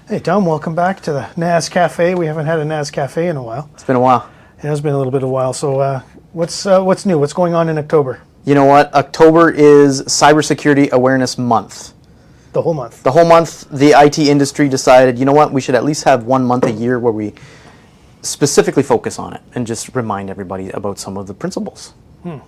Hey Tom, welcome back to the NAS Café. We haven't had a NAS Café in a while. It's been a while. It has been a little bit of a while. So what's new? What's going on in October? You know what? October is Cybersecurity Awareness Month. The whole month? The whole month, the IT industry decided, you know what, we should at least have 1 month a year where we specifically focus on it and just remind everybody about some of the principles. And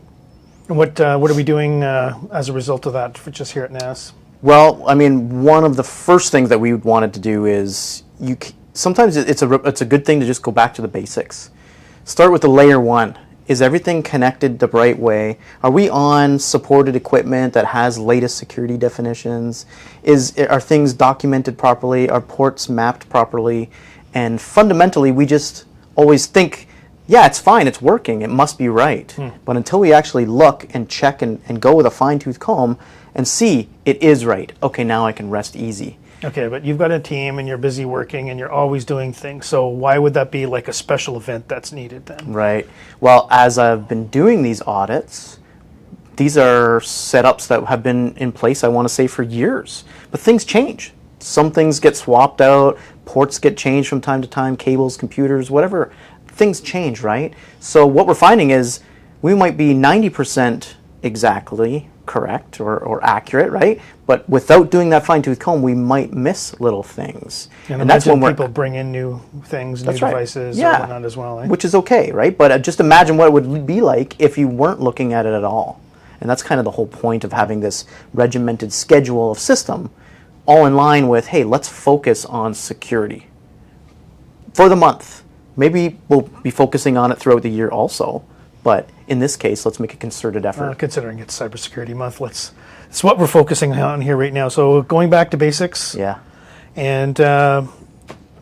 what are we doing as a result of that just here at NAS? Well, I mean, one of the first things that we wanted to do is sometimes it's a good thing to just go back to the basics. Start with the layer one. Is everything connected the right way? Are we on supported equipment that has latest security definitions? Are things documented properly? Are ports mapped properly? And fundamentally, we just always think, yeah, it's fine, it's working, it must be right. But until we actually look and check and go with a fine-tooth comb and see it is right, okay, now I can rest easy. Okay, but you've got a team and you're busy working and you're always doing things. So why would that be like a special event that's needed then? Right. Well, as I've been doing these audits, these are setups that have been in place, I want to say, for years. But things change. Some things get swapped out, ports get changed from time to time, cables, computers, whatever. Things change, right? So what we're finding is we might be 90% exactly correct or accurate, right? But without doing that fine-tooth comb, we might miss little things. And that's when people bring in new things, new devices, yeah, or whatnot as well, eh? Which is okay, right? But just imagine what it would be like if you weren't looking at it at all. And that's kind of the whole point of having this regimented schedule of system, all in line with, hey, let's focus on security for the month. Maybe we'll be focusing on it throughout the year also, but in this case, let's make a concerted effort. Considering it's Cybersecurity Month, it's what we're focusing on here right now. So going back to basics. Yeah. And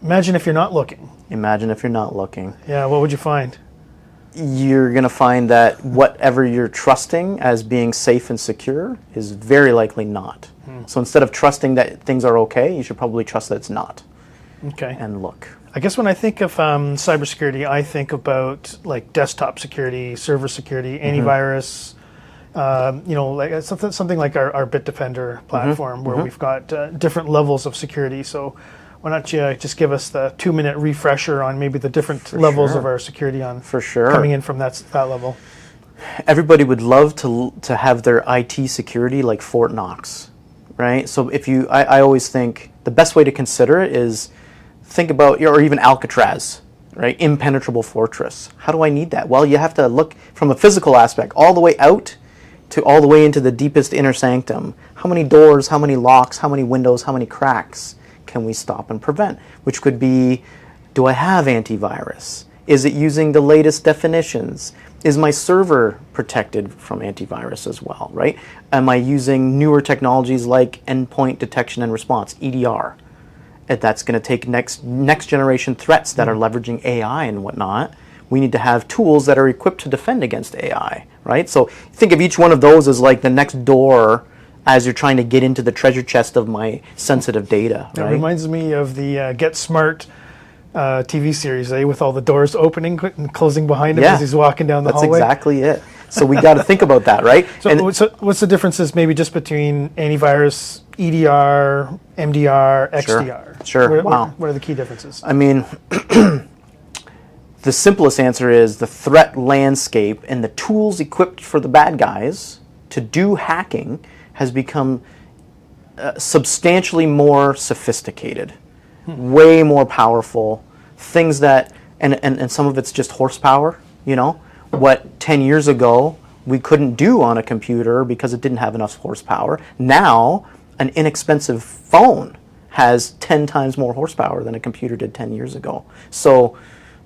imagine if you're not looking. Imagine if you're not looking. Yeah, what would you find? You're going to find that whatever you're trusting as being safe and secure is very likely not. So instead of trusting that things are okay, you should probably trust that it's not. Okay. And look. I guess when I think of cybersecurity, I think about like desktop security, server security, antivirus. Like something like our Bitdefender platform, where we've got different levels of security. So why don't you just give us the 2-minute refresher on maybe the different levels of our security on coming in from that level? Everybody would love to have their IT security like Fort Knox, right? So I always think the best way to consider it is think about, or even Alcatraz, right? Impenetrable fortress. How do I need that? Well, you have to look from a physical aspect all the way out to all the way into the deepest inner sanctum. How many doors, how many locks, how many windows, how many cracks can we stop and prevent? Which could be, do I have antivirus? Is it using the latest definitions? Is my server protected from antivirus as well, right? Am I using newer technologies like endpoint detection and response, EDR? That's going to take next generation threats that are leveraging AI and whatnot. We need to have tools that are equipped to defend against AI, right? So think of each one of those as like the next door as you're trying to get into the treasure chest of my sensitive data, right? It reminds me of the Get Smart TV series, with all the doors opening and closing behind him as he's walking down the hallway. That's exactly it. So we got to think about that, right? So what's the differences maybe just between antivirus, EDR, MDR, XDR? Sure. What are the key differences? I mean, the simplest answer is the threat landscape and the tools equipped for the bad guys to do hacking has become substantially more sophisticated, way more powerful. Things that, and some of it's just horsepower, what 10 years ago we couldn't do on a computer because it didn't have enough horsepower. Now, an inexpensive phone has 10 times more horsepower than a computer did 10 years ago. So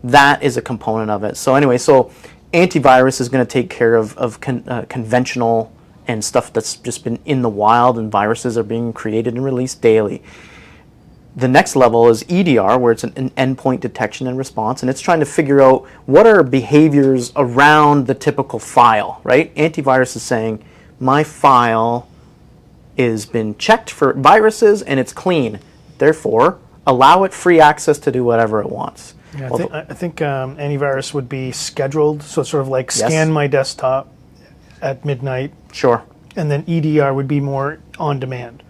that is a component of it. So anyway, antivirus is going to take care of conventional and stuff that's just been in the wild, and viruses are being created and released daily. The next level is EDR, where it's an endpoint detection and response, and it's trying to figure out what are behaviors around the typical file, right? Antivirus is saying, my file has been checked for viruses and it's clean. Therefore, allow it free access to do whatever it wants. Yeah, I think antivirus would be scheduled, so it's sort of like scan my desktop at midnight. Sure. And then EDR would be more on demand.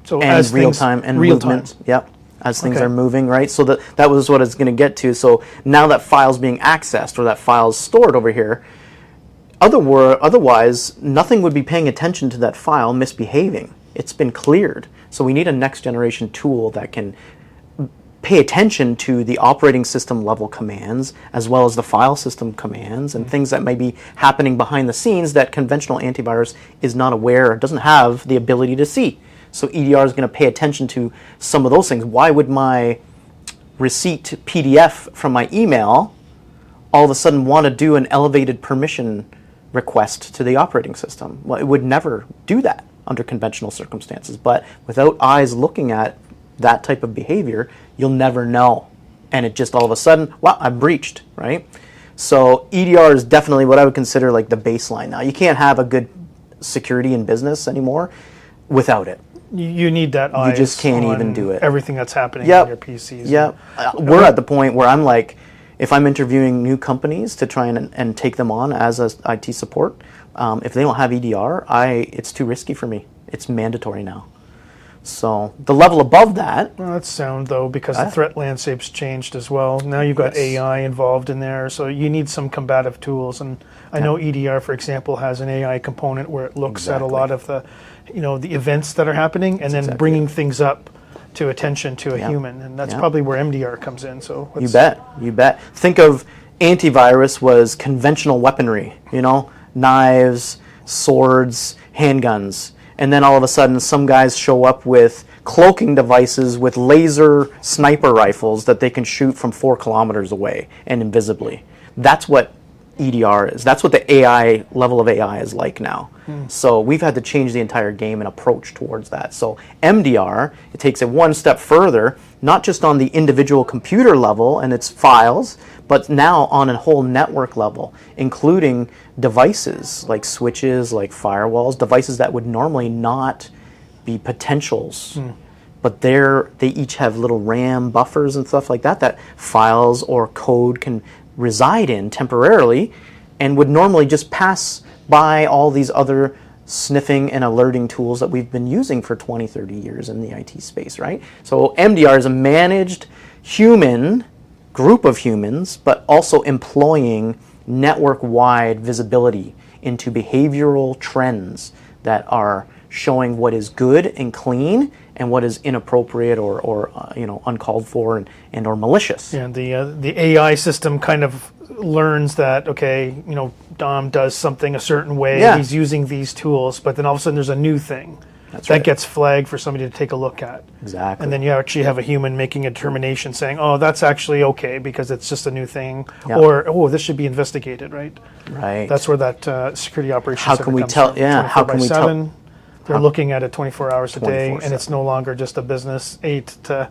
So and as real time and movement. Yep. as things Okay. are moving, right? So that was what it's going to get to. So now that file's being accessed or that file's stored over here, otherwise, nothing would be paying attention to that file misbehaving. It's been cleared. So we need a next generation tool that can pay attention to the operating system level commands as well as the file system commands and things that may be happening behind the scenes that conventional antivirus is not aware or doesn't have the ability to see. So EDR is going to pay attention to some of those things. Why would my receipt PDF from my email all of a sudden want to do an elevated permission request to the operating system? Well, it would never do that under conventional circumstances, but without eyes looking at that type of behavior, you'll never know. And it just all of a sudden, wow, I'm breached, right? So EDR is definitely what I would consider like the baseline now. You can't have a good security in business anymore without it. You need that eyes. You just can't on even do it. Everything that's happening Yep. on your PCs. Yeah, we're at the point where I'm like, if I'm interviewing new companies to try and take them on as a IT support, if they don't have EDR, it's too risky for me. It's mandatory now. So the level above that, Well, that's sound though, because the threat landscape's changed as well. Now you've got Yes. AI involved in there, so you need some combative tools. And I know EDR, for example, has an AI component where it looks at a lot of the, the events that are happening, and then exactly bringing things up to attention to a Yeah. human, and that's Yeah. probably where MDR comes in. So you bet. Think of antivirus was conventional weaponry, knives, swords, handguns. And then all of a sudden, some guys show up with cloaking devices with laser sniper rifles that they can shoot from 4 kilometers away and invisibly. That's what EDR is. That's what the AI level of AI is like now. So we've had to change the entire game and approach towards that. So MDR, it takes it one step further, not just on the individual computer level and its files, but now on a whole network level, including devices like switches, like firewalls, devices that would normally not be potentials. But they each have little RAM buffers and stuff like that files or code can reside in temporarily and would normally just pass by all these other sniffing and alerting tools that we've been using for 20, 30 years in the IT space, right? So MDR is a managed human group of humans, but also employing network-wide visibility into behavioral trends that are showing what is good and clean and what is inappropriate or uncalled for and or malicious. Yeah, the AI system kind of learns that, okay, Dom does something a certain way, Yeah. he's using these tools, but then all of a sudden there's a new thing That's that right. gets flagged for somebody to take a look at. Exactly. And then you actually have a human making a determination saying, oh, that's actually okay because it's just a new thing, Yeah. or, oh, this should be investigated, right? Right. That's where that security operations How center can we comes tell- from. yeah, how 24 can by we tell- 7. They're looking at it 24 hours a day, and 24/7. it's no longer just a business 8 to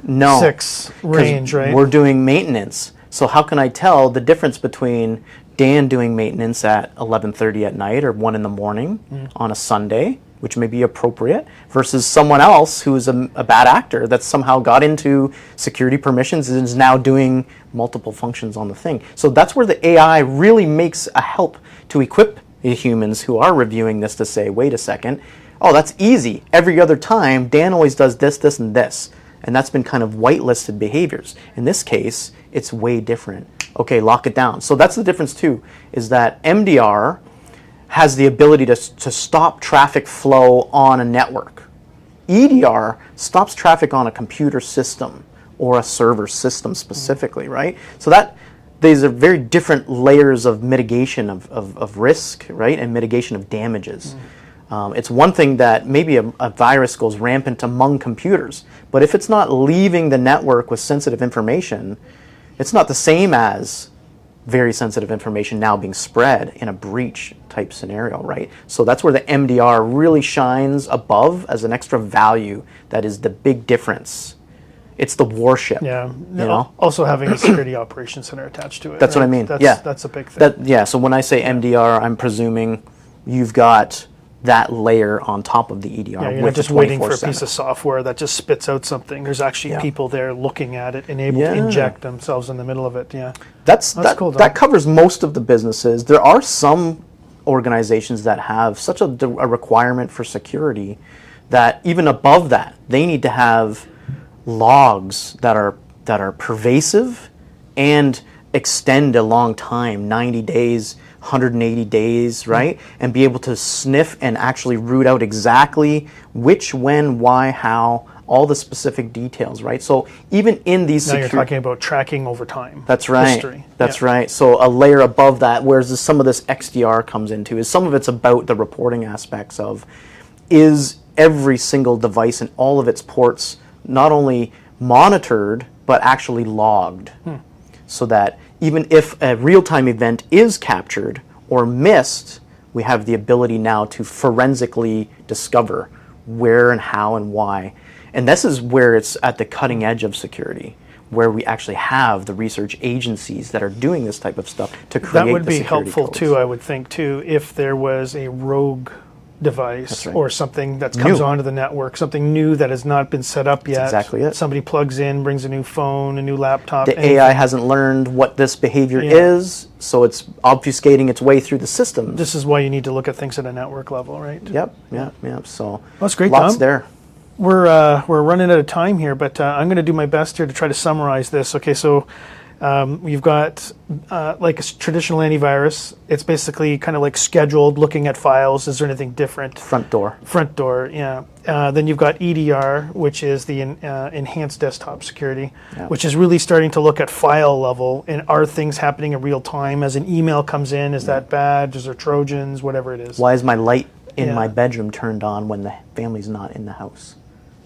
No. 6 'Cause range, right? We're doing maintenance. So how can I tell the difference between Dan doing maintenance at 11:30 at night or 1 in the morning on a Sunday, which may be appropriate, versus someone else who is a bad actor that somehow got into security permissions and is now doing multiple functions on the thing. So that's where the AI really makes a help to equip the humans who are reviewing this to say, wait a second, oh, that's easy. Every other time, Dan always does this, this, and this. And that's been kind of whitelisted behaviors. In this case, it's way different. Okay, lock it down. So that's the difference too, is that MDR has the ability to stop traffic flow on a network. EDR stops traffic on a computer system or a server system specifically, right? So that these are very different layers of mitigation of risk, right, and mitigation of damages. It's one thing that maybe a virus goes rampant among computers, but if it's not leaving the network with sensitive information, it's not the same as very sensitive information now being spread in a breach type scenario, right? So that's where the MDR really shines above as an extra value that is the big difference. It's the warship. Yeah. know? Also having a security operations center attached to it. That's what I right? mean. That's, Yeah. That's a big thing. So when I say MDR, I'm presuming you've got that layer on top of the EDR. Yeah, you're with not just the waiting for a 24/7. piece of software that just spits out something. There's actually Yeah. people there looking at it and able Yeah. to inject themselves in the middle of it. Yeah. That's cool, Don. that covers most of the businesses. There are some organizations that have such a requirement for security that even above that, they need to have logs that are pervasive and extend a long time, 90 days, 180 days, right? And be able to sniff and actually root out exactly which, when, why, how, all the specific details, right? So even in these Now you're talking about tracking over time. That's right. History. That's right. So a layer above that, whereas some of this XDR comes into, is some of it's about the reporting aspects of, is every single device and all of its ports not only monitored, but actually logged. So that even if a real-time event is captured or missed, we have the ability now to forensically discover where and how and why. And this is where it's at the cutting edge of security, where we actually have the research agencies that are doing this type of stuff to create That would the be security helpful codes. too, I would think too, if there was a rogue device That's right. or something that comes New. onto the network, something new that has not been set up yet. exactly it. Somebody plugs in, brings a new phone, a new laptop. The anything. AI hasn't learned what this behavior Yeah. is, so it's obfuscating its way through the systems. This is why you need to look at things at a network level, right? Yep. So That's great, lots Tom. there. We're running out of time here, but I'm going to do my best here to try to summarize this. Okay, so you've got like a traditional antivirus. It's basically kind of like scheduled, looking at files. Is there anything different? Front door. Front door, yeah. Then you've got EDR, which is the enhanced desktop security, Yeah. which is really starting to look at file level and are things happening in real time? As an email comes in, is that bad? Is there Trojans? Whatever it is. Why is my light in Yeah. my bedroom turned on when the family's not in the house?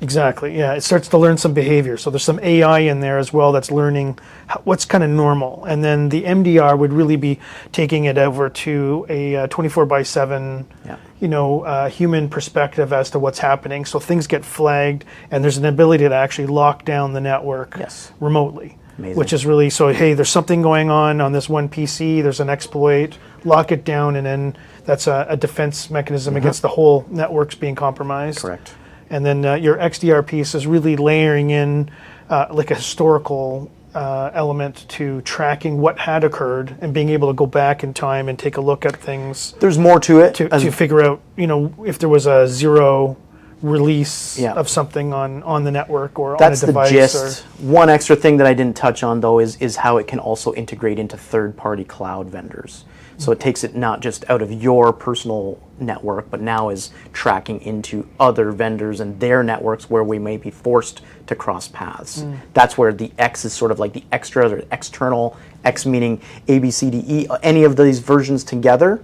Exactly. Yeah, it starts to learn some behavior. So there's some AI in there as well that's learning what's kind of normal. And then the MDR would really be taking it over to a 24/7, Yeah. human perspective as to what's happening. So things get flagged, and there's an ability to actually lock down the network Yes. remotely. Amazing. Which is really, so hey, there's something going on this one PC. There's an exploit. Lock it down, and then that's a defense mechanism against the whole networks being compromised. Correct. And then your XDR piece is really layering in like a historical element to tracking what had occurred and being able to go back in time and take a look at things There's more to it. to figure out, if there was a zero release Yeah. of something on the network or That's on a the device. gist. One extra thing that I didn't touch on, though, is how it can also integrate into third-party cloud vendors. So it takes it not just out of your personal network, but now is tracking into other vendors and their networks where we may be forced to cross paths. That's where the X is sort of like the extra or external, X meaning A, B, C, D, E, any of these versions together.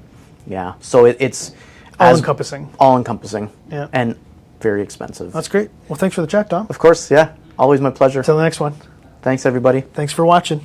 Yeah, so it's all-encompassing. All-encompassing. Yeah. And very expensive. That's great. Well, thanks for the chat, Dom. Of course, yeah. Always my pleasure. Until the next one. Thanks, everybody. Thanks for watching.